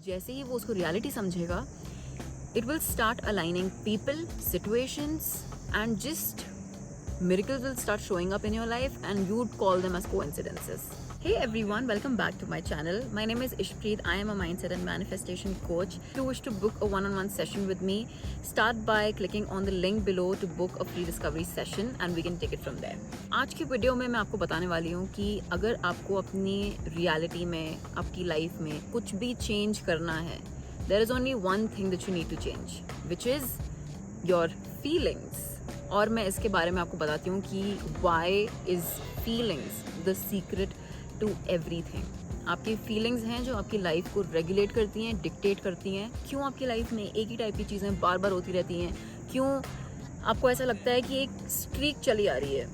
जैसे ही वो उसको रियलिटी समझेगा, it will start aligning people, situations, and just miracles will start showing up in your life and you'd call them as coincidences. Hey everyone, welcome back to my channel. My name is Ishpreet. I am a mindset and manifestation coach. If you wish to book a one-on-one session with me, start by clicking on the link below to book a free discovery session and we can take it from there. आज की video में मैं आपको बताने वाली हूँ कि अगर आपको अपनी रियलिटी में, आपकी लाइफ में कुछ भी चेंज करना है, there is only one thing that you need to change, which is your feelings. और मैं इसके बारे में आपको बताती हूँ कि why is feelings the secret to everything. आपकी फीलिंग्स हैं जो आपकी लाइफ को रेगुलेट करती हैं, डिक्टेट करती हैं. क्यों आपकी लाइफ में एक ही टाइप की चीज़ें बार बार होती रहती हैं? क्यों आपको ऐसा लगता है कि एक स्ट्रीक चली आ रही है?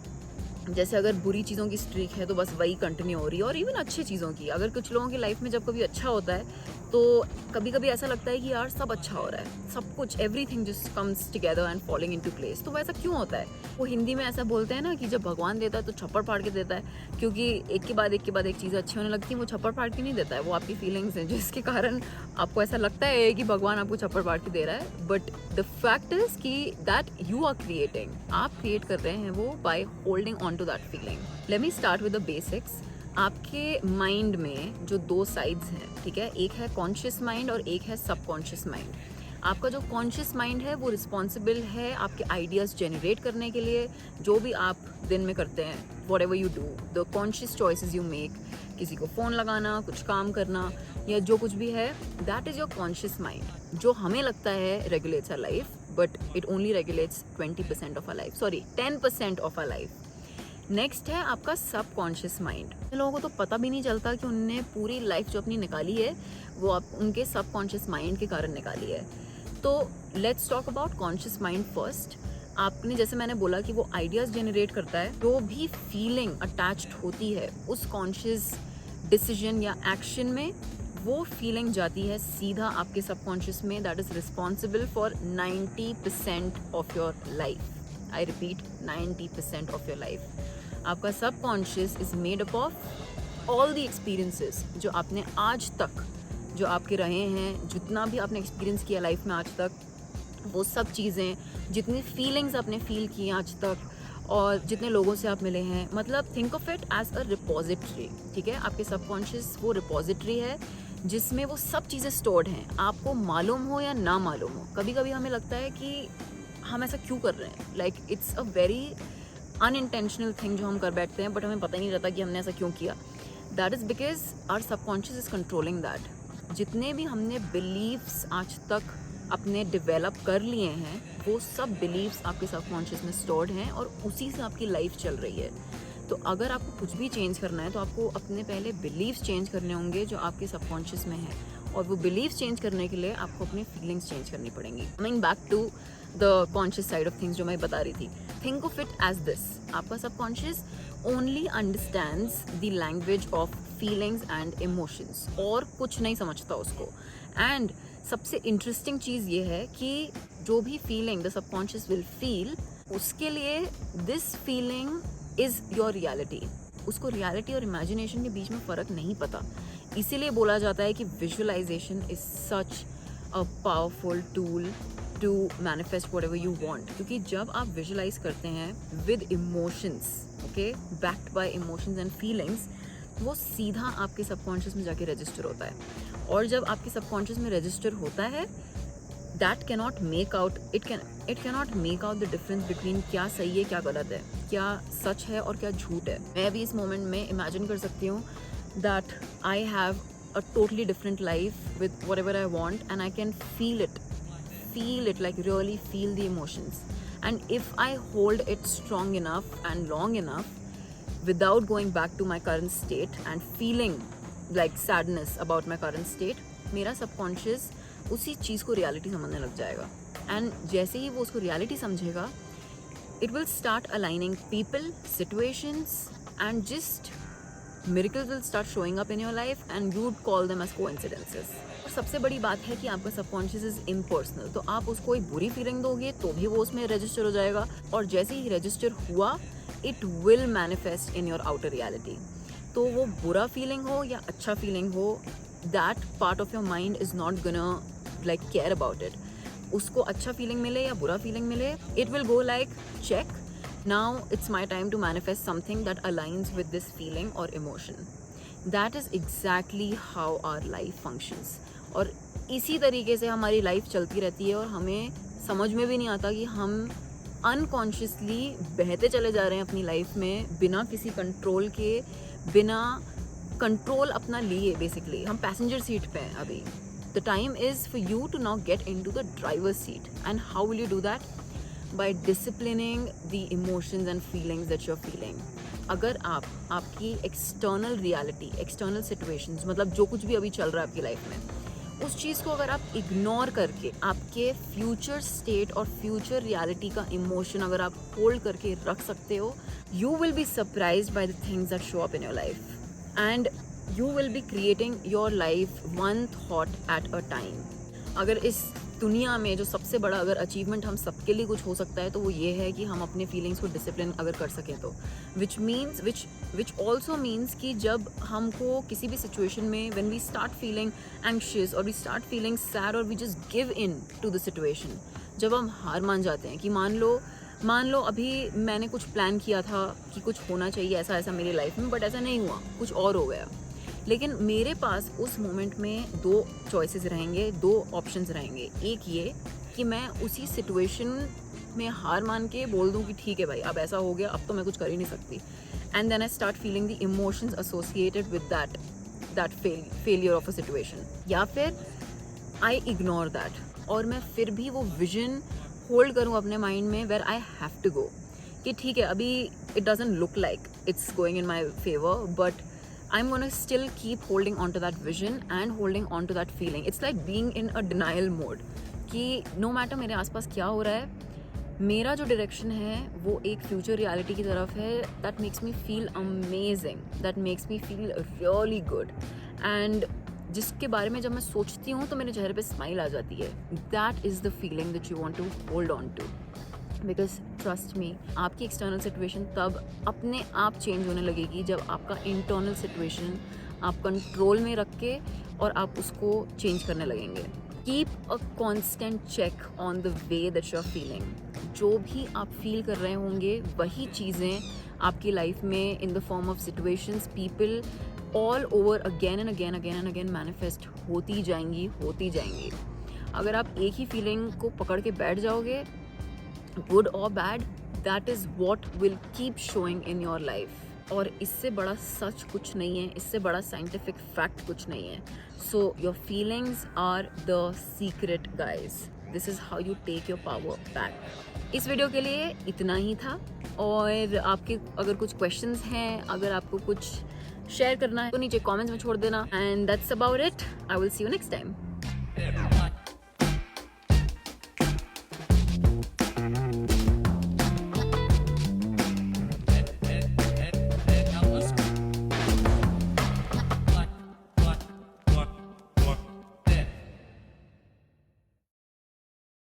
जैसे अगर बुरी चीज़ों की स्ट्रीक है तो बस वही कंटिन्यू हो रही है, और इवन अच्छी चीज़ों की. अगर कुछ लोगों की लाइफ में जब कभी अच्छा होता है तो कभी कभी ऐसा लगता है कि यार सब अच्छा हो रहा है, सब कुछ, everything just comes together and falling into place. तो वैसा क्यों होता है? वो हिंदी में ऐसा बोलते हैं ना कि जब भगवान देता है तो छप्पड़ फाड़ के देता है, क्योंकि एक के बाद एक चीज़ें अच्छी होने लगती हैं. वो छप्पड़ फाड़ के नहीं देता है, वो आपकी फीलिंग्स हैं जिसके कारण आपको ऐसा लगता है कि भगवान आपको छप्पड़ फाड़ के दे रहा है. बट द फैक्ट इज कि दैट यू आर क्रिएटिंग, आप क्रिएट कर रहे हैं वो by holding on to that feeling. Let me start with the basics. आपके माइंड में जो दो साइड्स हैं, ठीक है, एक है कॉन्शियस माइंड और एक है सबकॉन्शियस माइंड. आपका जो कॉन्शियस माइंड है वो रिस्पॉन्सिबल है आपके आइडियाज़ जनरेट करने के लिए. जो भी आप दिन में करते हैं, what ever you do, the conscious choices you make, किसी को फ़ोन लगाना, कुछ काम करना, या जो कुछ भी है, that is your conscious mind. जो हमें लगता है regulates our life, but it only regulates 20% of our life, sorry 10% of our life. Next है आपका सबकॉन्शियस माइंड. लोगों को तो पता भी नहीं चलता कि उनने पूरी लाइफ जो अपनी निकाली है वो आप उनके सबकॉन्शियस माइंड के कारण निकाली है. तो let's talk about conscious mind first. आपने, जैसे मैंने बोला कि वो आइडियाज़ जनरेट करता है. जो भी फीलिंग अटैच्ड होती है उस कॉन्शियस डिसीजन या एक्शन में, वो फीलिंग जाती है सीधा आपके सबकॉन्शियस में. That is responsible for 90% of your life. I repeat, 90% of your life. आपका subconscious is made up of all the experiences जो आपने आज तक, जो आपके रहे हैं, जितना भी आपने एक्सपीरियंस किया लाइफ में आज तक, वो सब चीज़ें, जितनी फीलिंग्स आपने फील की आज तक, और जितने लोगों से आप मिले हैं. मतलब think of it as a repository. ठीक है, आपके सबकॉन्शियस वो रिपोजिटरी है जिसमें वो सब चीज़ें स्टोर्ड हैं, आपको मालूम हो या ना मालूम हो. कभी कभी हमें लगता है कि हम ऐसा क्यों कर रहे हैं, like it's a very unintentional thing जो हम कर बैठते हैं, बट हमें पता ही नहीं रहता कि हमने ऐसा क्यों किया. That is because our subconscious is controlling that. जितने भी हमने बिलीव्स आज तक अपने डेवलप कर लिए हैं, वो सब बिलीव्स आपके सबकॉन्शियस में स्टोर्ड हैं और उसी से आपकी लाइफ चल रही है. तो अगर आपको कुछ भी चेंज करना है तो आपको अपने पहले बिलीव्स चेंज करने होंगे जो आपके सबकॉन्शियस में है, और वो बिलीव्स चेंज करने के लिए आपको अपनी फीलिंग्स चेंज करनी पड़ेंगी. Coming back to the conscious side of things जो मैं बता रही थी, think of it as this. आपका subconscious only understands the language of feelings and emotions, और कुछ नहीं समझता उसको. एंड सबसे इंटरेस्टिंग चीज़ ये है कि जो भी feeling the subconscious will feel, उसके लिए this feeling is your reality. उसको रियलिटी और इमेजिनेशन के बीच में फ़र्क नहीं पता. इसीलिए बोला जाता है कि visualisation is such a powerful tool to manifest whatever you want. क्योंकि जब आप विजुअलाइज करते हैं with emotions, okay, backed by emotions and feelings, वो सीधा आपके सबकॉन्शियस में जाके रजिस्टर होता है. और जब आपके सबकॉन्शियस में रजिस्टर होता है, that cannot make out, it cannot make out the difference between क्या सही है, क्या गलत है, क्या सच है और क्या झूठ है. मैं भी इस मोमेंट में इमेजिन कर सकती हूँ that I have a totally different life with whatever I want, and I can feel it, like really feel the emotions. And if I hold it strong enough and long enough without going back to my current state and feeling like sadness about my current state, मेरा subconscious उसी चीज़ को reality समझने लग जाएगा. And जैसे ही वो उसको reality समझेगा, it will start aligning people, situations, and just miracles will start showing up in your life and you'd call them as coincidences. और सबसे बड़ी बात है कि आपका सबकॉन्शियस इज इम्पर्सनल. तो आप उसको कोई बुरी फीलिंग दोगे तो भी वो उसमें रजिस्टर हो जाएगा, और जैसे ही रजिस्टर हुआ, it will manifest in your outer reality. तो वो बुरा फीलिंग हो या अच्छा फीलिंग हो, that part of your mind is not gonna like care about it. उसको अच्छा फीलिंग मिले या बुरा फीलिंग मिले, it will go like check, now it's my time to manifest something that aligns with this feeling or emotion. That is exactly how our life functions. और इसी तरीके से हमारी लाइफ चलती रहती है और हमें समझ में भी नहीं आता कि हम अनकॉन्शियसली बहते चले जा रहे हैं अपनी लाइफ में बिना किसी कंट्रोल के, बिना कंट्रोल अपना लिए. बेसिकली हम पैसेंजर सीट पे हैं अभी. The time is for you to now get in to the driver seat. And how will you do that? By disciplining the emotions and feelings that you are feeling. अगर आप आपकी external reality, external situations, मतलब जो कुछ भी अभी चल रहा है आपकी लाइफ में, उस चीज़ को अगर आप इग्नोर करके आपके फ्यूचर स्टेट और फ्यूचर रियलिटी का इमोशन अगर आप होल्ड करके रख सकते हो, you will be surprised by the things that show up in your life and you will be creating your life one thought at a time. अगर इस दुनिया में जो सबसे बड़ा अगर अचीवमेंट हम सबके लिए कुछ हो सकता है तो वो ये है कि हम अपने फीलिंग्स को डिसिप्लिन अगर कर सकें तो, विच ऑल्सो मीन्स कि जब हमको किसी भी सिचुएशन में when we start feeling anxious और वी स्टार्ट फीलिंग सैड और we just give in to the situation, जब हम हार मान जाते हैं कि मान लो अभी मैंने कुछ प्लान किया था कि कुछ होना चाहिए ऐसा ऐसा मेरी लाइफ में, बट ऐसा नहीं हुआ, कुछ और हो गया. लेकिन मेरे पास उस मोमेंट में दो चॉइसेस रहेंगे, दो ऑप्शंस रहेंगे. एक ये कि मैं उसी सिचुएशन में हार मान के बोल दूं कि ठीक है भाई, अब ऐसा हो गया, अब तो मैं कुछ कर ही नहीं सकती. And then I start feeling the emotions associated with that failure of a situation. या फिर आई इग्नोर दैट और मैं फिर भी वो विजन होल्ड करूँ अपने माइंड में where I have to go, कि ठीक है अभी it doesn't look like it's going in my favour, but I'm going to still keep holding on to that vision and holding on to that feeling. It's like being in a denial mode कि no matter मेरे आसपास क्या हो रहा है, मेरा जो direction है वो एक फ्यूचर रियलिटी की तरफ है. that makes me feel amazing, that makes me feel really good, and जिसके बारे में जब मैं सोचती हूँ तो मेरे चेहरे पे स्माइल आ जाती है. That is the feeling that you want to hold on to. Because trust me, आपकी एक्सटर्नल सिचुएशन तब अपने आप चेंज होने लगेगी जब आपका इंटरनल सिचुएशन आप कंट्रोल में रख के और आप उसको चेंज करने लगेंगे. Keep a constant check on the way that you are feeling. जो भी आप फील कर रहे होंगे वही चीज़ें आपकी लाइफ में in the form of situations, people all over again and again manifest होती जाएंगी. अगर आप एक ही फीलिंग को पकड़ के बैठ जाओगे, good or bad, that is what will keep showing in your life. और इससे बड़ा सच कुछ नहीं है, इससे बड़ा साइंटिफिक फैक्ट कुछ नहीं है. So your feelings are the secret, guys. This is how you take your power back. इस वीडियो के लिए इतना ही था. और आपके अगर कुछ क्वेश्चंस हैं, अगर आपको कुछ शेयर करना है तो नीचे कमेंट्स में छोड़ देना. And that's about it. I will see you next time.